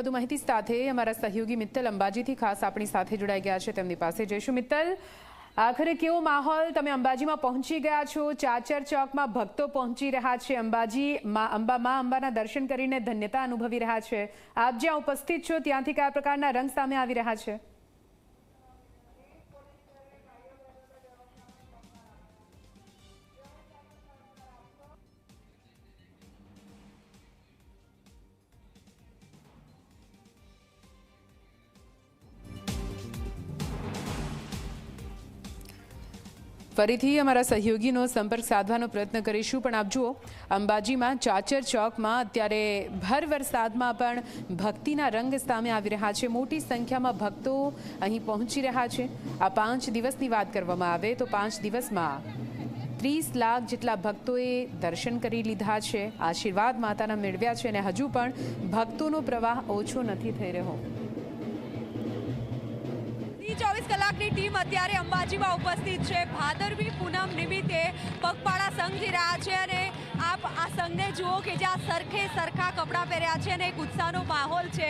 વધુ માહિતી સાથે અમારા સહયોગી મિત્તલ અંબાજીથી ખાસ આપણી સાથે જોડાઈ ગયા છે, તેમની પાસે જઈશું। મિત્તલ, આખરે કેવો માહોલ? તમે અંબાજીમાં પહોંચી ગયા છો, ચાચર ચોકમાં ભક્તો પહોંચી રહ્યા છે, અંબાના દર્શન કરીને ધન્યતા અનુભવી રહ્યા છે। આપ જ્યાં ઉપસ્થિત છો ત્યાંથી કયા પ્રકારના રંગ સામે આવી રહ્યા છે? ફરીથી અમારા સહયોગીનો સંપર્ક સાધવાનો પ્રયત્ન કરીશું, પણ આપ જુઓ અંબાજીમાં ચાચર ચોકમાં અત્યારે ભર વરસાદમાં પણ ભક્તિના રંગ સામે આવી રહ્યા છે। મોટી સંખ્યામાં ભક્તો અહીં પહોંચી રહ્યા છે। આ 5 દિવસની વાત કરવામાં આવે તો 5 દિવસમાં 30 લાખ જેટલા ભક્તોએ દર્શન કરી લીધા છે, આશીર્વાદ માતાના મેળવ્યા છે અને હજુ પણ ભક્તોનો પ્રવાહ ઓછો નથી થઈ રહ્યો। 24 કલાકની ટીમ અત્યારે અંબાજીમાં ઉપસ્થિત છે। ભાદરવી પૂનમ નિમિત્તે પગપાળા સંઘ જઈ રહ્યા છે અને આપ આ સંઘને જુઓ કે જ્યાં સરખે સરખા કપડાં પહેર્યા છે અને એક ઉત્સાહનો માહોલ છે।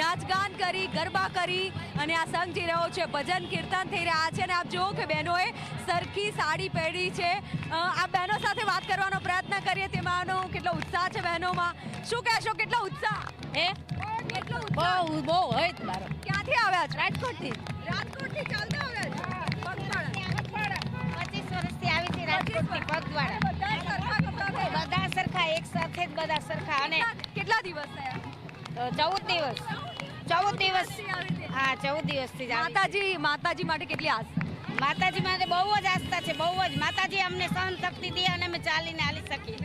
નાચગાન કરી, ગરબા કરી અને આ સંઘ જઈ રહ્યો છે, ભજન કીર્તન થઈ રહ્યા છે અને આપ જુઓ કે બહેનોએ સરખી સાડી પહેરી છે। આ બહેનો સાથે વાત કરવાનો પ્રયત્ન કરીએ, તેમાંનો કેટલો ઉત્સાહ છે બહેનોમાં। શું કહેશો, કેટલો ઉત્સાહ? કેટલો ઉત્સાહ? બહુ હોય તમારો। ક્યાંથી આવ્યા છો? રાજકોટથી ચાલતા આવ્યા છો? પગપાળા 25 વર્ષથી આવી હતી રાજકોટથી પગવાળા। બધા સરખા એક સાથે જ બધા સરખા। અને કેટલા દિવસ થયા? 14 દિવસ હા 14 દિવસથી જ માતાજી માટે કેટલી આસ્થા? માતાજી માટે બહુ જ આસ્થા છે, બહુ જ। માતાજી અમને સહન શક્તિ દે અને અમે ચાલીને હાલી શકીએ।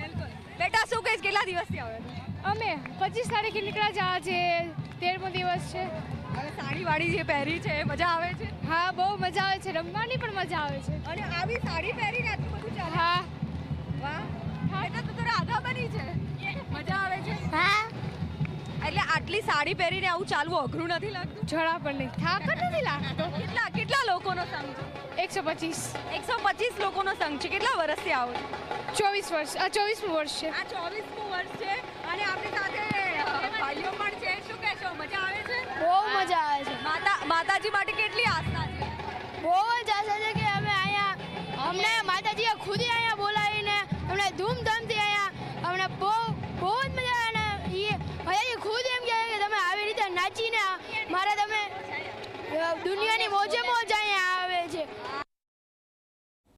બેટા શું કહીશ, કેટલા દિવસથી આવ્યા? અમે 25 તારીખે નીકળ્યા જવા છે, 13મો દિવસ છે। અને સાડીવાળી જે પહેરી છે મજા આવે છે? હા, બહુ મજા આવે છે, રમવાની પણ મજા આવે છે। અને આવી સાડી પહેરીને આટલું બધું ચાલે? હા। વાહ, એટલે તું તો રાધા બની છે, મજા આવે છે? હા। એટલે આટલી સાડી પહેરીને આવું ચાલવું અઘરું નથી લાગતું? જરા પણ નહીં, થાક જ નથી લાગતો। કેટલા લોકોનો સંઘ છે? 125 125 લોકોનો સંઘ છે। કેટલા વર્ષથી આવો છો? 24 વર્ષ, આ 24મું વર્ષ છે। આ 24મું વર્ષ છે અને આપણી સાથે ભાઈઓ પણ છે। શું કહેશો, મજા આવે છે? બહુ મજા આવે છે। માતાજી માટે કેટલી આસ્થા છે? બહુ જ આશા છે કે અમે અહીંયા અમને માતાજીએ ખુદ અહીંયા